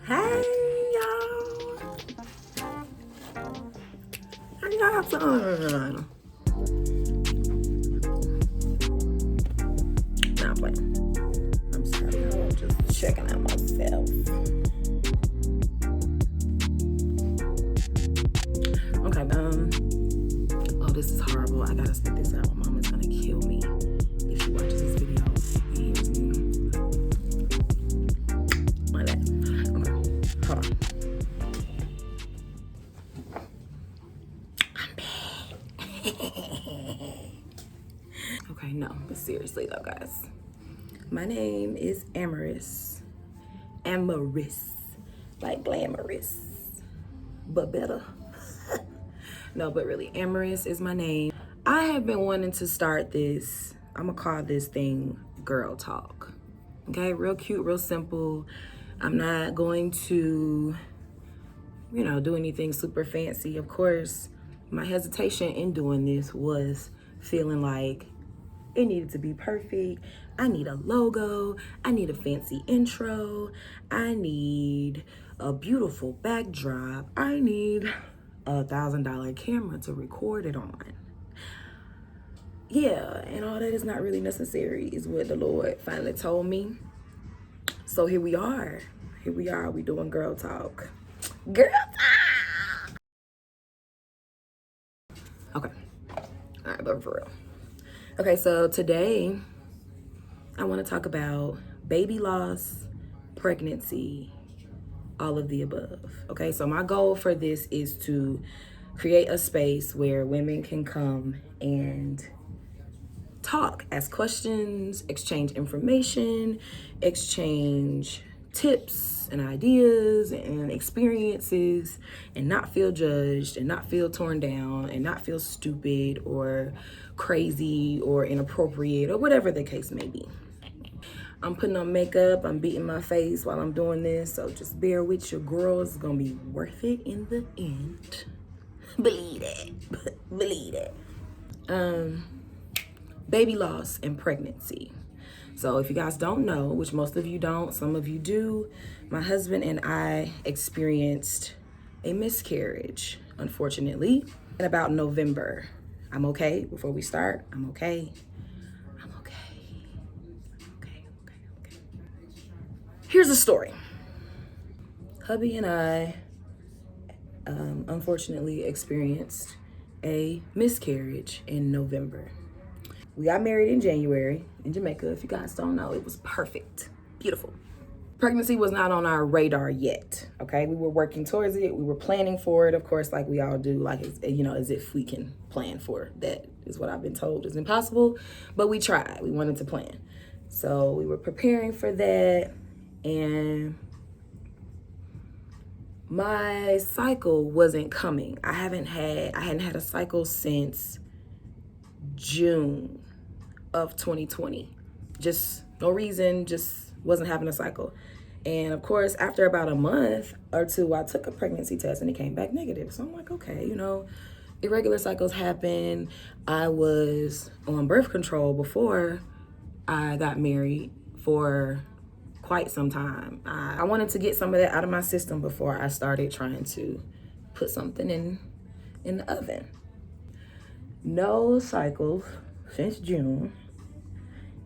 Hey y'all, how y'all doing? Not playing. I'm sorry, I'm just checking out myself. Okay, oh, this is horrible. I gotta spit this out. My mama's gonna kill me if she watches this video and hears me. My bad. Okay, hold on. I'm back. Okay, no, but seriously though, guys. My name is Amaris. Amaris. Like glamorous, but better. No, but really, Amaris is my name. I have been wanting to start this, I'm gonna call this thing Girl Talk. Okay, real cute, real simple. I'm not going to, do anything super fancy. Of course, my hesitation in doing this was feeling like it needed to be perfect. I need a logo. I need a fancy intro. I need a beautiful backdrop. I need $1,000 camera to record it on. Yeah, and all that is not really necessary is what the Lord finally told me. So here we are. Here we are. We doing Girl Talk. Girl Talk! Okay. All right, but for real. Okay, so today I want to talk about baby loss, pregnancy, all of the above. Okay, so my goal for this is to create a space where women can come and talk, ask questions, exchange information, exchange tips and ideas and experiences, and not feel judged and not feel torn down and not feel stupid or crazy or inappropriate or whatever the case may be. I'm putting on makeup, I'm beating my face while I'm doing this, so just bear with your girl. It's gonna be worth it in the end. Believe it. Believe it. Baby loss and pregnancy. So if you guys don't know, which most of you don't, some of you do, my husband and I experienced a miscarriage, unfortunately, in about November. I'm okay before we start. I'm okay. I'm okay. Okay. Here's the story. Hubby and I unfortunately experienced a miscarriage in November. We got married in January in Jamaica. If you guys don't know, it was perfect, beautiful. Pregnancy was not on our radar yet, okay? We were working towards it. We were planning for it, of course, like we all do, like, as if we can plan for that is what I've been told is impossible, but we tried. We wanted to plan. So we were preparing for that, and my cycle wasn't coming. I hadn't had a cycle since June of 2020. Just no reason, just wasn't having a cycle. And of course, after about a month or two, I took a pregnancy test and it came back negative. So I'm like, okay, irregular cycles happen. I was on birth control before I got married for quite some time. I wanted to get some of that out of my system before I started trying to put something in the oven. No cycles since June,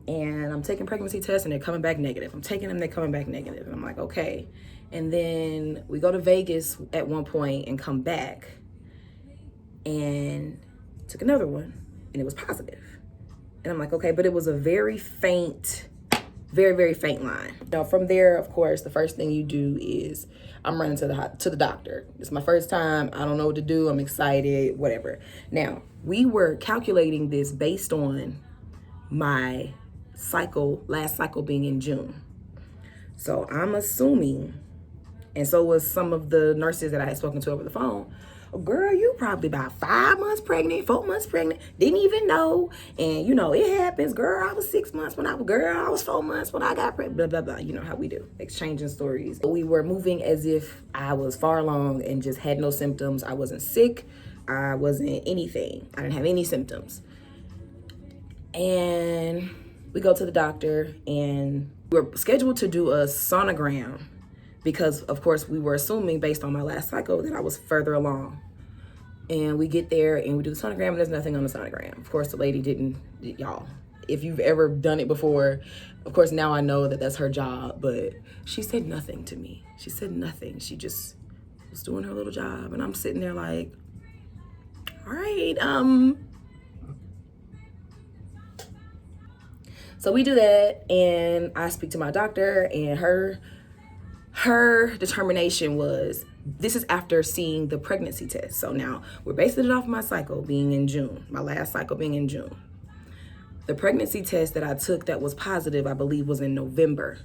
and I'm taking pregnancy tests and they're coming back negative. I'm taking them, they're coming back negative. And I'm like, okay. And then we go to Vegas at one point and come back and took another one and it was positive. And I'm like, okay, but it was a very faint, very faint line. Now from there, of course, the first thing you do is I'm running to the doctor. It's my first time. I don't know what to do. I'm excited, whatever. Now, we were calculating this based on my last cycle being in June. So I'm assuming, and so was some of the nurses that I had spoken to over the phone, girl, you probably about 5 months pregnant, 4 months pregnant, didn't even know. And it happens, girl, I was 6 months I was 4 months when I got pregnant, blah, blah, blah. You know how we do, exchanging stories. We were moving as if I was far along and just had no symptoms. I wasn't sick, I wasn't anything. I didn't have any symptoms. And we go to the doctor and we're scheduled to do a sonogram because of course we were assuming based on my last cycle that I was further along. And we get there and we do the sonogram and there's nothing on the sonogram. Of course, the lady didn't, y'all, if you've ever done it before, of course, now I know that that's her job, but she said nothing to me. She said nothing. She just was doing her little job. And I'm sitting there like, all right, So we do that, and I speak to my doctor, and her determination was, this is after seeing the pregnancy test. So now we're basing it off my cycle being in June, my last cycle being in June. The pregnancy test that I took that was positive, I believe, was in November.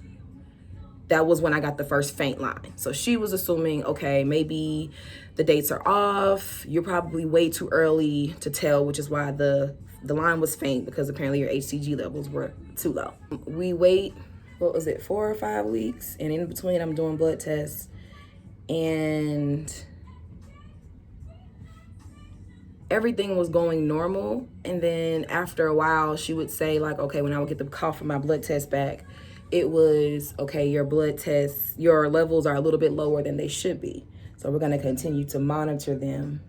That was when I got the first faint line. So she was assuming, okay, maybe the dates are off. You're probably way too early to tell, which is why the line was faint, because apparently your HCG levels were too low. We wait, what was it, 4 or 5 weeks? And in between, I'm doing blood tests. And everything was going normal. And then after a while, she would say, like, okay, when I would get the call from my blood test back, it was, okay, your blood tests, your levels are a little bit lower than they should be. So we're going to continue to monitor them,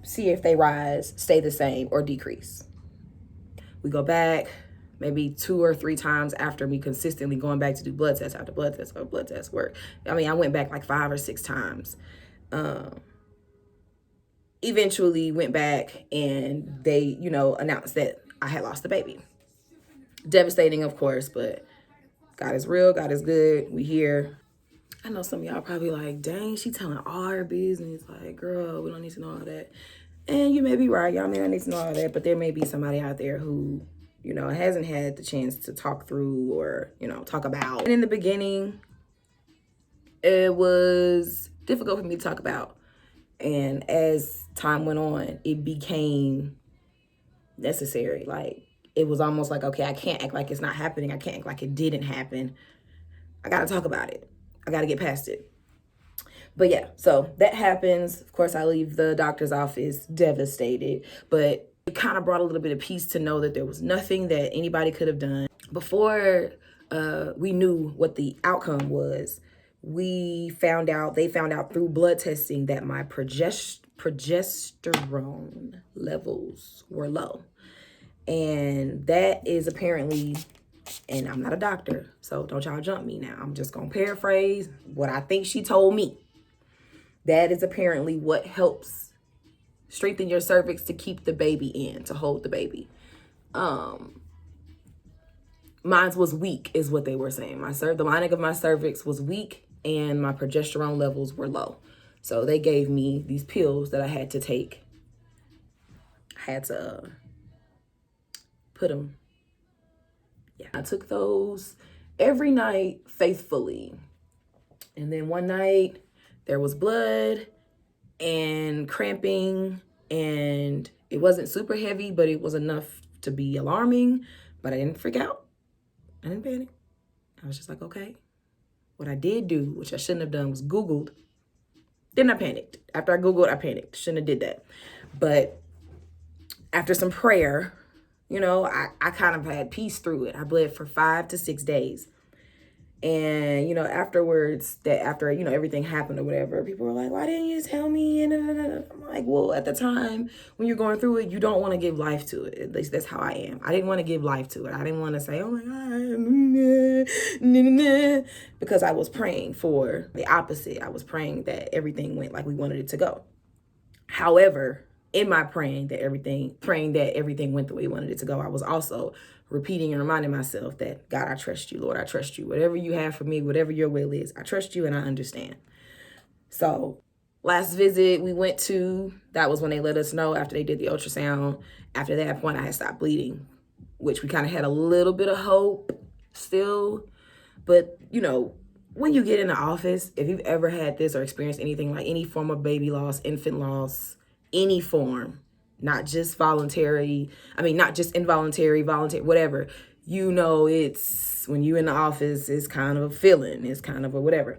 see if they rise, stay the same, or decrease. We go back maybe 2 or 3 times after me consistently going back to do blood tests after blood tests after blood tests work. I mean, I went back like 5 or 6 times. Eventually went back and they, announced that I had lost the baby. Devastating, of course, but God is real, God is good, we here. I know some of y'all probably like, dang, she telling all her business. Like, girl, we don't need to know all that. And you may be right, y'all may not need to know all that, but there may be somebody out there who, hasn't had the chance to talk through or, talk about. And in the beginning, it was difficult for me to talk about. And as time went on, it became necessary. Like, it was almost like, okay, I can't act like it's not happening. I can't act like it didn't happen. I got to talk about it. I got to get past it. But yeah, so that happens. Of course, I leave the doctor's office devastated, but it kind of brought a little bit of peace to know that there was nothing that anybody could have done. Before we knew what the outcome was, they found out through blood testing that my progesterone levels were low. And that is apparently, and I'm not a doctor, so don't y'all jump me now. I'm just going to paraphrase what I think she told me. That is apparently what helps strengthen your cervix to keep the baby in, to hold the baby. Mine was weak is what they were saying. The lining of my cervix was weak and my progesterone levels were low. So they gave me these pills that I had to take. I had to put them. Yeah, I took those every night faithfully. And then one night there was blood and cramping, and it wasn't super heavy, but it was enough to be alarming. But I didn't freak out. I didn't panic. I was just like, okay. What I did do, which I shouldn't have done, was Googled. Then I panicked. After I Googled, I panicked. Shouldn't have did that. But after some prayer, I kind of had peace through it. I bled for 5 to 6 days. And, afterwards, after everything happened or whatever, people were like, why didn't you tell me? And I'm like, well, at the time when you're going through it, you don't want to give life to it. At least that's how I am. I didn't want to give life to it. I didn't want to say, oh my God, because I was praying for the opposite. I was praying that everything went like we wanted it to go. However, in my praying that everything went the way we wanted it to go, I was also repeating and reminding myself that, God, I trust you. Lord, I trust you. Whatever you have for me, whatever your will is, I trust you and I understand. So last visit we went to, that was when they let us know after they did the ultrasound. After that point, I had stopped bleeding, which we kind of had a little bit of hope still. But, when you get in the office, if you've ever had this or experienced anything like any form of baby loss, infant loss, any form, not just involuntary, voluntary, whatever, it's when you in the office, it's kind of a feeling, it's kind of a whatever.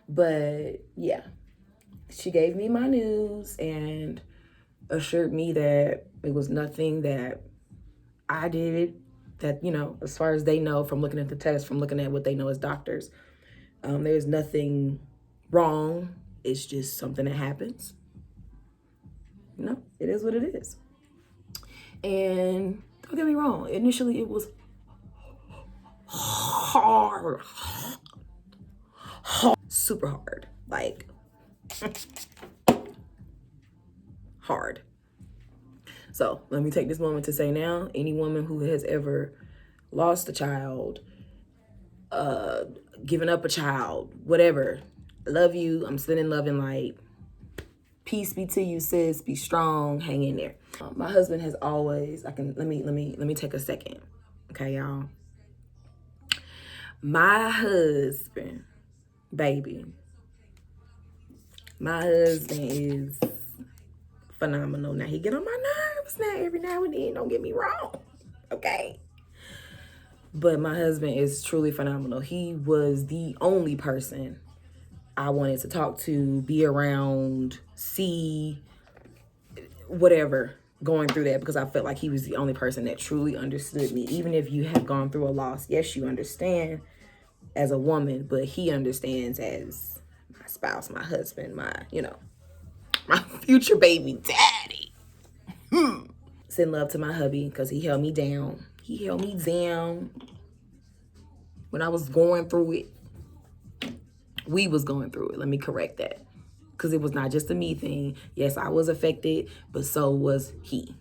But yeah, she gave me my news and assured me that it was nothing that I did that, as far as they know from looking at the test, from looking at what they know as doctors, There's nothing wrong. It's just something that happens. You know, it is what it is. And don't get me wrong, initially it was hard. Super hard. Like, hard. So let me take this moment to say now, any woman who has ever lost a child, given up a child, whatever, I love you. I'm sending love and light. Peace be to you, sis. Be strong. Hang in there. My husband has always. Let me take a second. Okay, y'all. My husband, baby. My husband is phenomenal. Now he get on my nerves now every now and then. Don't get me wrong. Okay. But my husband is truly phenomenal. He was the only person I wanted to talk to, be around, see, whatever, going through that, because I felt like he was the only person that truly understood me. Even if you have gone through a loss, yes, you understand as a woman, but he understands as my spouse, my husband, my, my future baby daddy. Send love to my hubby because he held me down. He held me down when I was going through it. We was going through it. Let me correct that. Because it was not just a me thing. Yes, I was affected, but so was he.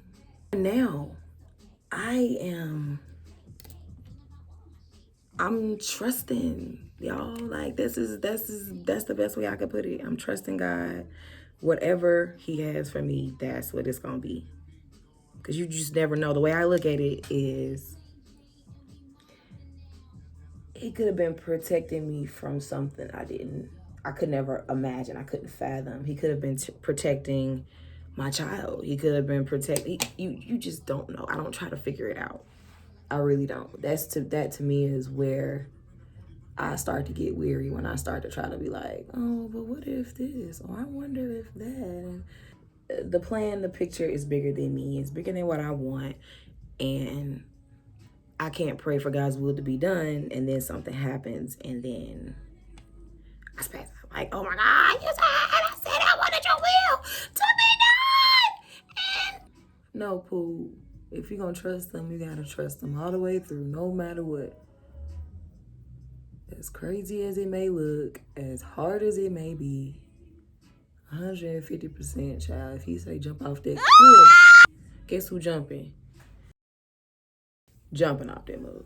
Now, I'm trusting, y'all. Like, that's the best way I could put it. I'm trusting God. Whatever he has for me, that's what it's going to be. Because you just never know. The way I look at it is, he could have been protecting me from something I could never imagine. I couldn't fathom. He could have been protecting my child. He could have been protecting. You just don't know. I don't try to figure it out. I really don't. That to me is where I start to get weary, when I start to try to be like, oh, but what if this? Or I wonder if that. And the plan, the picture is bigger than me. It's bigger than what I want. And I can't pray for God's will to be done, and then something happens, and then I spaz out. Like, oh my God, you said, I said I wanted your will to be done. And no, Pooh, if you're going to trust them, you got to trust them all the way through, no matter what. As crazy as it may look, as hard as it may be, 150%, child. If he say jump off that cliff, guess who jumping? Jumping off that mug.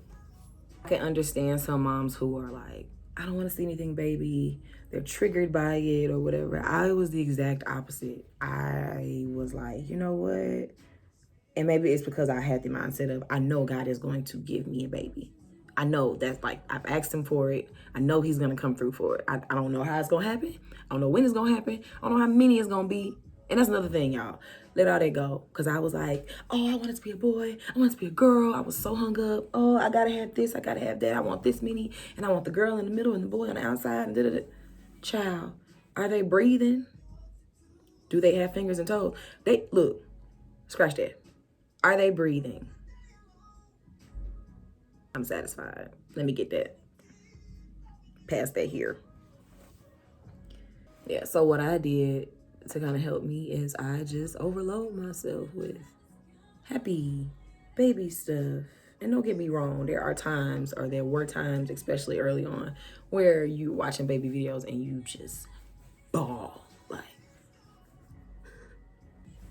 I can understand some moms who are like, I don't want to see anything, baby. They're triggered by it or whatever. I was the exact opposite. I was like, you know what? And maybe it's because I had the mindset of, I know God is going to give me a baby. I know that's like, I've asked him for it. I know he's going to come through for it. I don't know how it's going to happen. I don't know when it's going to happen. I don't know how many it's going to be. And that's another thing, y'all. Let all that go. Because I was like, oh, I want it to be a boy. I want it to be a girl. I was so hung up. Oh, I got to have this. I got to have that. I want this many. And I want the girl in the middle and the boy on the outside. And da-da-da. Child, are they breathing? Do they have fingers and toes? Look, scratch that. Are they breathing? I'm satisfied. Let me get that. Past that here. Yeah, so what I did to kind of help me is I just overload myself with happy baby stuff. And don't get me wrong, there were times, especially early on, where you watching baby videos and you just bawl. Like,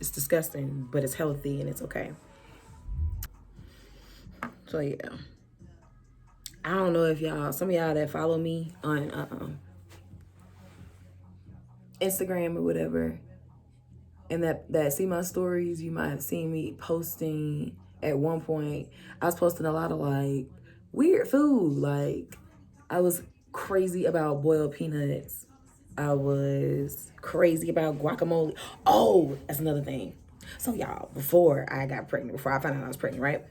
it's disgusting, but it's healthy and it's okay. So yeah. I don't know if some of y'all that follow me on Instagram or whatever, and that see my stories, you might have seen me posting at one point. I was posting a lot of like weird food. Like, I was crazy about boiled peanuts. I was crazy about guacamole. Oh, that's another thing. So y'all, before I found out I was pregnant, right?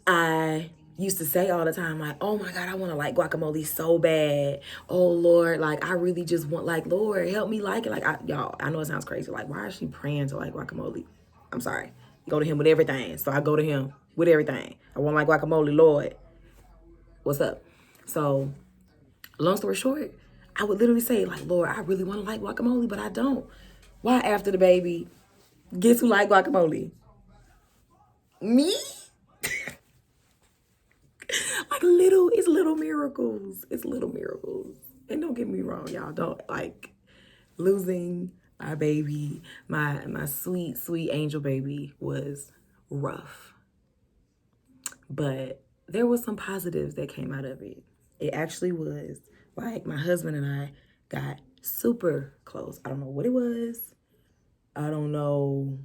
I used to say all the time, like, oh my God, I want to like guacamole so bad. Oh Lord, like, I really just want, like, Lord, help me like it. Like, y'all, I know it sounds crazy. Like, why is she praying to like guacamole? I'm sorry. Go to him with everything. So I go to him with everything. I want like guacamole, Lord. What's up? So Long story short, I would literally say, like, Lord, I really want to like guacamole, but I don't. Why after the baby? Guess who like guacamole? Me? Like it's little miracles. It's little miracles. And don't get me wrong, y'all. Don't like losing my baby, my sweet, sweet angel baby was rough. But there was some positives that came out of it. It actually was. Like, my husband and I got super close. I don't know what it was. I don't know.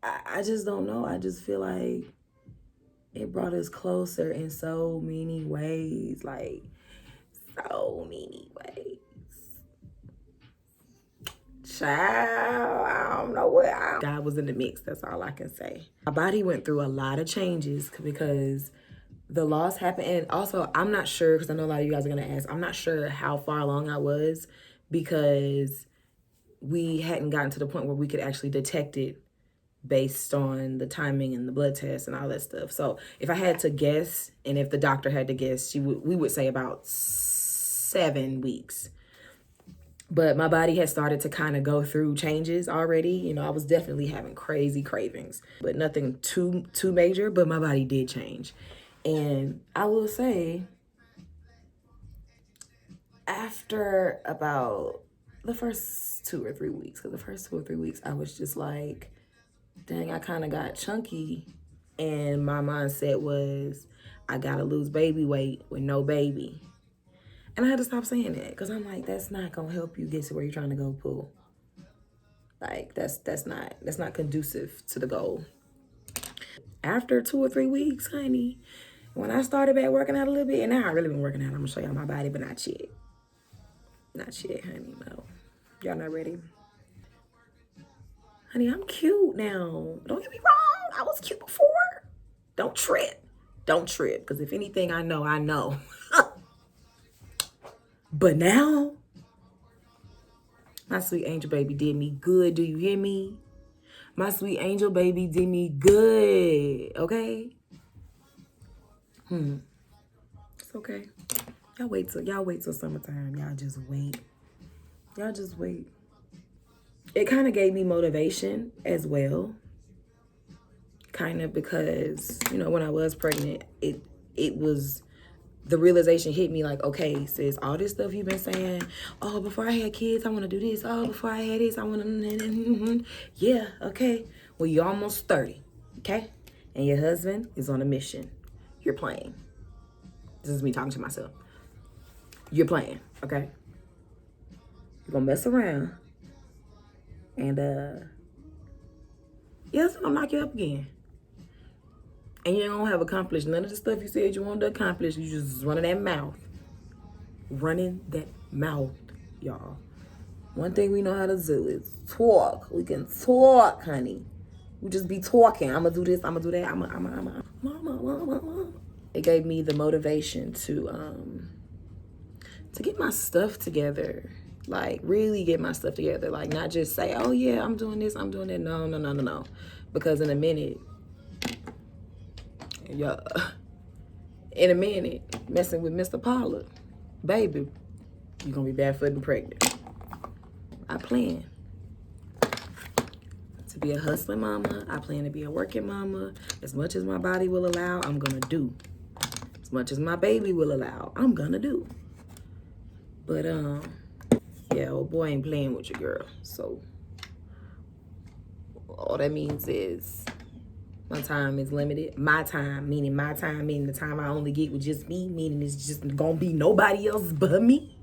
I just don't know. I just feel like it brought us closer in so many ways. Like, so many ways. Child, I don't know what. God was in the mix. That's all I can say. My body went through a lot of changes because the loss happened. And also, I'm not sure, because I know a lot of you guys are going to ask, I'm not sure how far along I was because we hadn't gotten to the point where we could actually detect it based on the timing and the blood test and all that stuff. So if I had to guess, and if the doctor had to guess, we would say about 7 weeks. But my body had started to kind of go through changes already. You know, I was definitely having crazy cravings, but nothing too major, but my body did change. And I will say, after about the first 2 or 3 weeks, because the first 2 or 3 weeks, I was just like, dang, I kind of got chunky. And my mindset was, I got to lose baby weight with no baby. And I had to stop saying that because I'm like, that's not going to help you get to where you're trying to go, Pooh. Like, that's not conducive to the goal. After 2 or 3 weeks, honey, when I started back working out a little bit, and now I really been working out, I'm going to show y'all my body, but not yet. Not yet, honey, no. Y'all not ready? Honey, I'm cute now. Don't get me wrong. I was cute before. Don't trip. Don't trip. Because if anything I know, I know. But now, my sweet angel baby did me good. Do you hear me? My sweet angel baby did me good. Okay? It's okay. Y'all wait till summertime. Y'all just wait. Y'all just wait. It kind of gave me motivation as well. Kind of because, you know, when I was pregnant, it was, the realization hit me like, okay, sis, all this stuff you've been saying, oh, before I had kids, I want to do this. Oh, before I had this, I want to, yeah, okay. Well, you're almost 30, okay? And your husband is on a mission. You're playing. This is me talking to myself. You're playing, okay? You're going to mess around. And, your husband going to knock you up again. And you don't have accomplished none of the stuff you said you wanted to accomplish. You just running that mouth. Running that mouth, y'all. One thing we know how to do is talk. We can talk, honey. We just be talking. I'm going to do this. I'm going to do that. Mama. It gave me the motivation to get my stuff together. Like, really get my stuff together. Like, not just say, oh, yeah, I'm doing this, I'm doing that. No. Because in a minute, messing with Mr. Pollard, baby, you're going to be barefoot and pregnant. I plan to be a hustling mama. I plan to be a working mama. As much as my body will allow, I'm going to do. As much as my baby will allow, I'm going to do. But, yeah, old boy ain't playing with your girl. So, all that means is my time is limited. My time, meaning the time I only get with just me, meaning it's just going to be nobody else but me.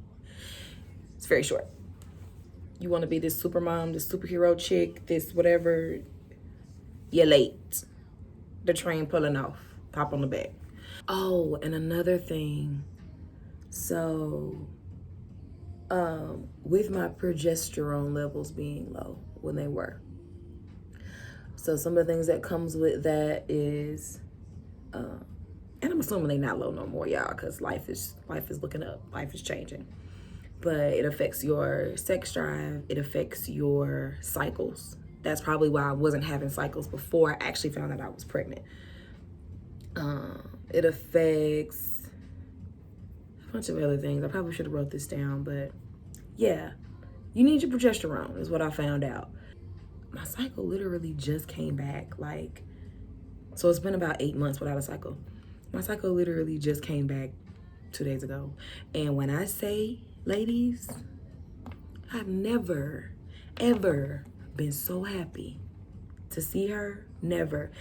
It's very short. You want to be this super mom, this superhero chick, this whatever, you're late. The train pulling off. Pop on the back. Oh, and another thing. So, with my progesterone levels being low when they were. So some of the things that comes with that is, and I'm assuming they not low no more, y'all, because life is looking up. Life is changing. But it affects your sex drive. It affects your cycles. That's probably why I wasn't having cycles before I actually found out I was pregnant. It affects a bunch of other things. I probably should have wrote this down, but yeah, you need your progesterone is what I found out. My cycle literally just came back. Like, so it's been about 8 months without a cycle. My cycle literally just came back 2 days ago. And when I say, ladies, I've never, ever been so happy to see her. Never.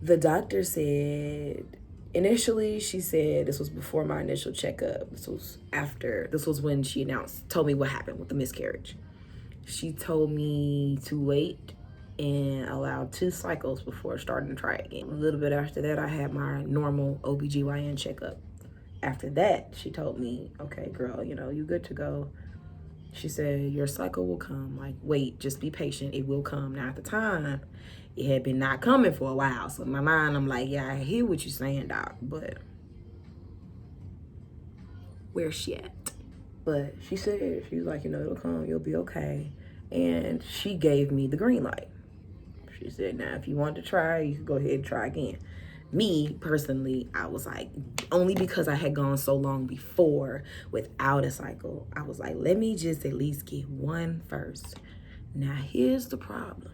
The doctor said, initially she said, this was before my initial checkup. This was when she told me what happened with the miscarriage. She told me to wait and allow 2 cycles before starting to try again. A little bit after that, I had my normal OBGYN checkup. After that, she told me, okay, girl, you good to go. She said, your cycle will come. Like, wait, just be patient. It will come. Now, at the time, it had been not coming for a while. So in my mind, I'm like, yeah, I hear what you're saying, doc, but where's she at? But she said, she was like, it'll come. You'll be okay. And she gave me the green light. She said, now, if you want to try, you can go ahead and try again. Me, personally, I was like, only because I had gone so long before without a cycle, I was like, let me just at least get one first. Now, here's the problem.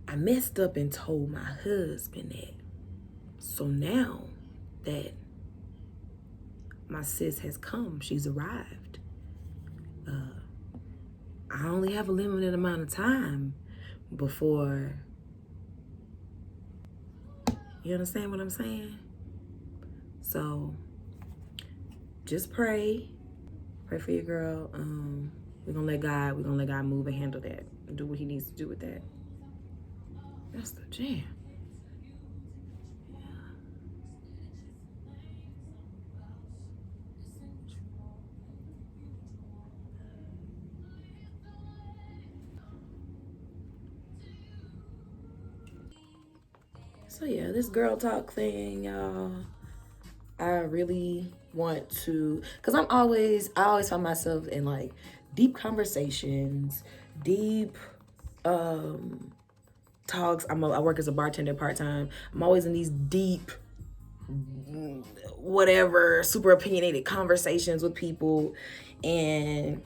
I messed up and told my husband that. So now that my sis has come, she's arrived, I only have a limited amount of time before, you understand what I'm saying? So just pray for your girl. We're gonna let God move and handle that and do what he needs to do with that. That's the jam. So yeah, this girl talk thing, y'all, I really want to, because I always find myself in like deep conversations, deep talks. I work as a bartender part-time. I'm always in these deep, whatever, super opinionated conversations with people. And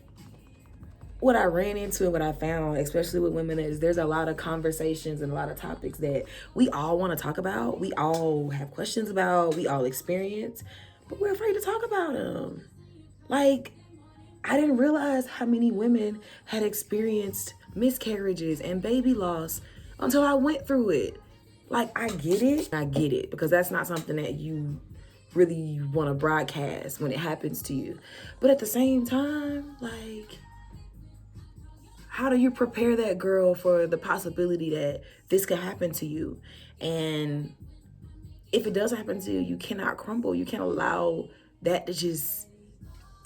what I ran into and what I found, especially with women, is there's a lot of conversations and a lot of topics that we all want to talk about. We all have questions about, we all experience, but we're afraid to talk about them. Like, I didn't realize how many women had experienced miscarriages and baby loss until I went through it. Like, I get it, because that's not something that you really want to broadcast when it happens to you. But at the same time, like, how do you prepare that girl for the possibility that this could happen to you? And if it does happen to you, you cannot crumble. You can't allow that to just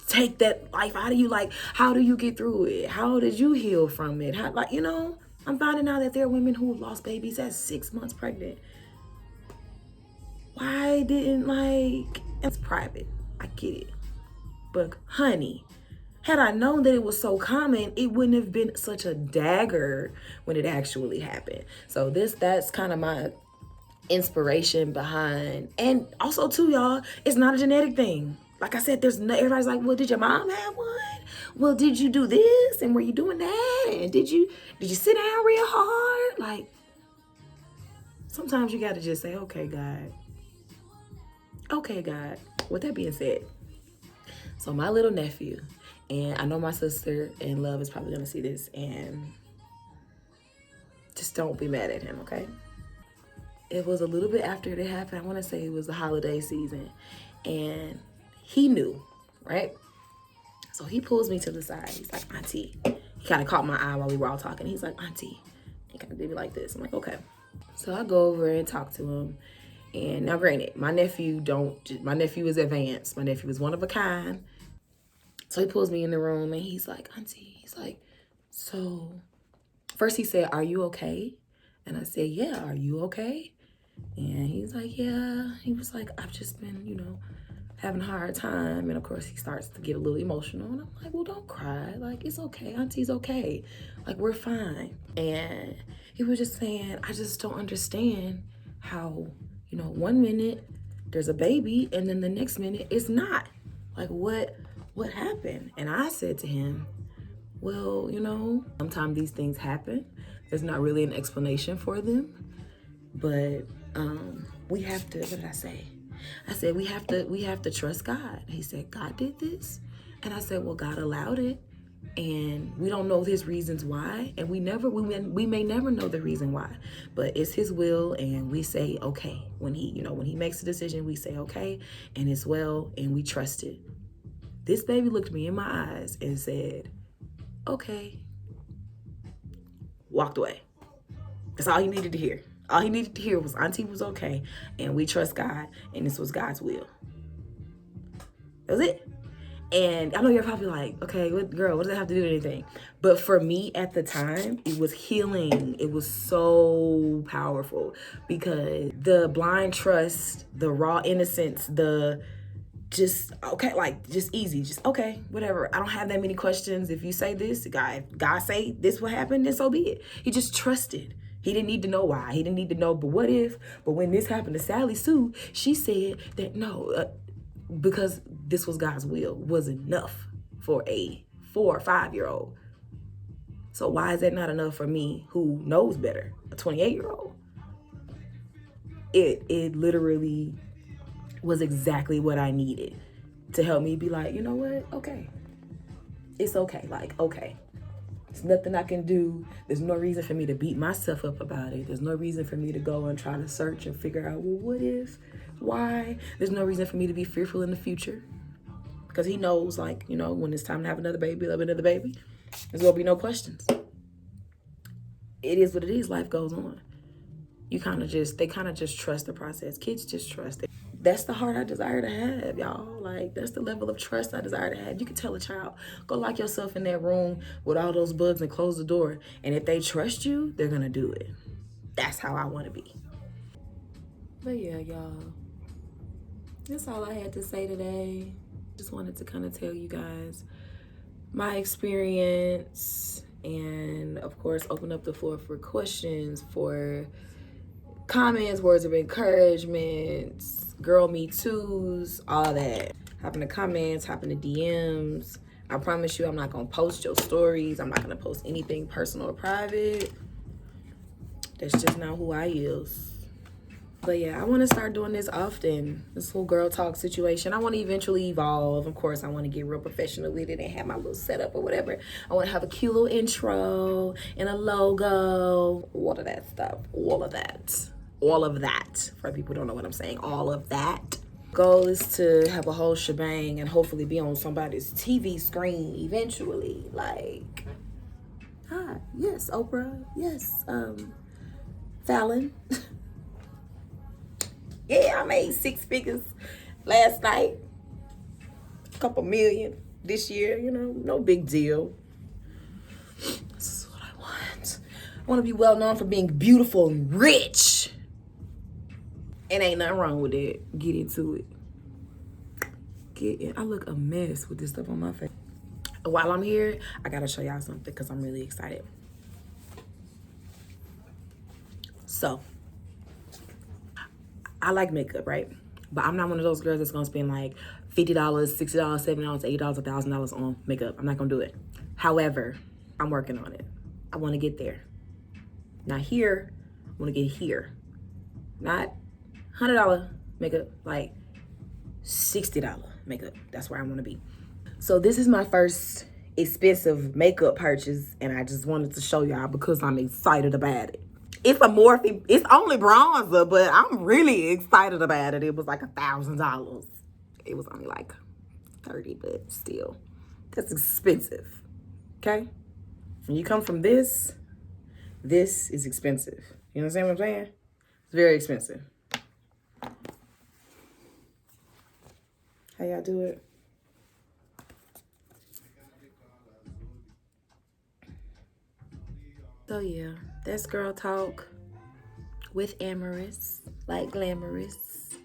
take that life out of you. Like, how do you get through it? How did you heal from it? How, like, I'm finding out that there are women who lost babies at 6 months pregnant. Why didn't, it's private. I get it. But honey, had I known that it was so common, it wouldn't have been such a dagger when it actually happened. So that's kind of my inspiration behind. And also too, y'all, it's not a genetic thing. Like I said, everybody's like, well, did your mom have one? Well, did you do this? And were you doing that? And did you sit down real hard? Like, sometimes you got to just say, okay, God. Okay, God. With that being said, so my little nephew, and I know my sister in love is probably gonna see this, and just don't be mad at him, okay? It was a little bit after it happened. I wanna say it was the holiday season, and he knew, right? So he pulls me to the side. He's like, Auntie. He kind of caught my eye while we were all talking. He's like, Auntie. He kind of did me like this. I'm like, okay. So I go over and talk to him. And now granted, my nephew is advanced. My nephew is one of a kind. So he pulls me in the room and he's like, Auntie, he's like, so first he said, are you okay? And I said, yeah, are you okay? And he's like, yeah. He was like, I've just been, having a hard time. And of course he starts to get a little emotional. And I'm like, well, don't cry. Like, it's okay. Auntie's okay. Like, we're fine. And he was just saying, I just don't understand how, 1 minute there's a baby, and then the next minute it's not. Like, what happened? And I said to him, well, sometimes these things happen. There's not really an explanation for them, but we have to, what did I say? I said, we have to trust God. He said, God did this? And I said, well, God allowed it. And we don't know his reasons why. And we may never know the reason why, but it's his will. And we say, okay, when he makes a decision, we say, okay, and it's well, and we trust it. This baby looked me in my eyes and said, okay, walked away. That's all he needed to hear. All he needed to hear was Auntie was okay, and we trust God, and this was God's will. That was it. And I know you're probably like, okay, what does that have to do with anything? But for me at the time, it was healing. It was so powerful because the blind trust, the raw innocence, the just, okay, like just easy, just okay, whatever. I don't have that many questions. If you say this, God say this will happen, then so be it. He just trusted. He didn't need to know why. He didn't need to know, but what if? But when this happened to Sally Sue, she said that no, because this was God's will, was enough for a 4 or 5-year-old. So why is that not enough for me who knows better, a 28-year-old? It literally was exactly what I needed to help me be like, you know what? Okay. It's okay. Like, okay. There's nothing I can do. There's no reason for me to beat myself up about it. There's no reason for me to go and try to search and figure out, well, what if? Why? There's no reason for me to be fearful in the future. Because he knows, like, when it's time to have another baby, there's going to be no questions. It is what it is. Life goes on. They kind of just trust the process. Kids just trust it. That's the heart I desire to have, y'all. Like, that's the level of trust I desire to have. You can tell a child, go lock yourself in that room with all those bugs and close the door. And if they trust you, they're going to do it. That's how I want to be. But yeah, y'all. That's all I had to say today. Just wanted to kind of tell you guys my experience and, of course, open up the floor for questions, for comments, words of encouragement, girl me toos, all that. Hop in the comments, hop in the DMs. I promise you I'm not going to post your stories. I'm not going to post anything personal or private. That's just not who I is. But yeah, I want to start doing this often. This whole girl talk situation. I want to eventually evolve. Of course, I want to get real professional with it and have my little setup or whatever. I want to have a cute little intro and a logo. All of that stuff. All of that. For people who don't know what I'm saying. All of that. Goal is to have a whole shebang and hopefully be on somebody's TV screen eventually. Like, hi, yes, Oprah. Yes, Fallon. Yeah, I made 6 figures last night. A couple million this year, no big deal. This is what I want. I want to be well known for being beautiful and rich. And ain't nothing wrong with it. Get into it. I look a mess with this stuff on my face. While I'm here, I got to show y'all something because I'm really excited. So, I like makeup, right? But I'm not one of those girls that's going to spend like $50, $60, $70, $80, $1,000 on makeup. I'm not going to do it. However, I'm working on it. I want to get there. Now here, I want to get here. Not $100 makeup, like $60 makeup. That's where I want to be. So this is my first expensive makeup purchase, and I just wanted to show y'all because I'm excited about it. It's a Morphe. It's only bronzer, but I'm really excited about it. It was like $1,000. It was only like $30, but still, that's expensive. Okay, when you come from this is expensive. You understand what I'm saying? It's very expensive. How y'all do it? So yeah, that's girl talk with amorous, like glamorous.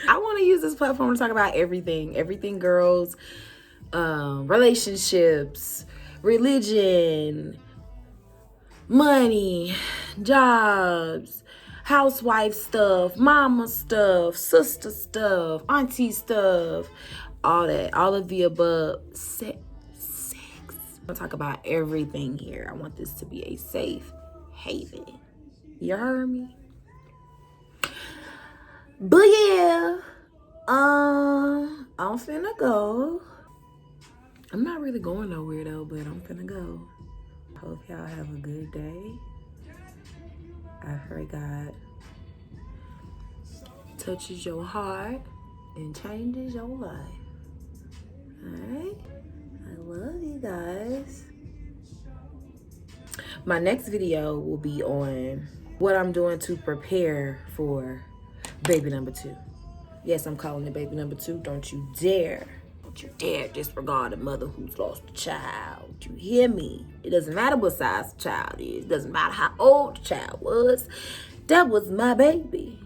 I want to use this platform to talk about everything girls, relationships, religion, money, jobs, housewife stuff, mama stuff, sister stuff, auntie stuff, all that, all of the above. Sex. I'm gonna talk about everything here. I want this to be a safe haven. You heard me? But yeah, I'm finna go. I'm not really going nowhere though, but I'm finna go. Hope y'all have a good day. I pray God touches your heart and changes your life. Alright? I love you guys. My next video will be on what I'm doing to prepare for baby number 2. Yes, I'm calling it baby number 2. Don't you dare disregard a mother who's lost a child. You hear me? It doesn't matter what size the child is. It doesn't matter how old the child was. That was my baby.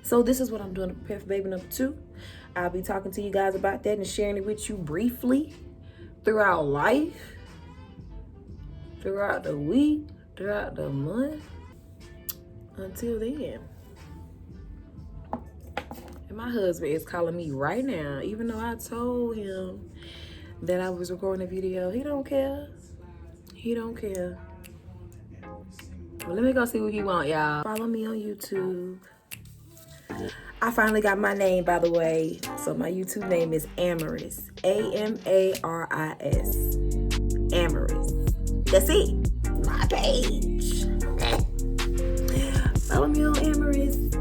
So this is what I'm doing to prepare for baby number 2. I'll be talking to you guys about that and sharing it with you briefly throughout life, throughout the week, throughout the month. Until then. And my husband is calling me right now, even though I told him that I was recording a video. He don't care. He don't care. Well, let me go see what he want, y'all. Follow me on YouTube. I finally got my name, by the way. So my YouTube name is Amaris. Amaris. Amaris. That's it. My page. Follow me on Amaris.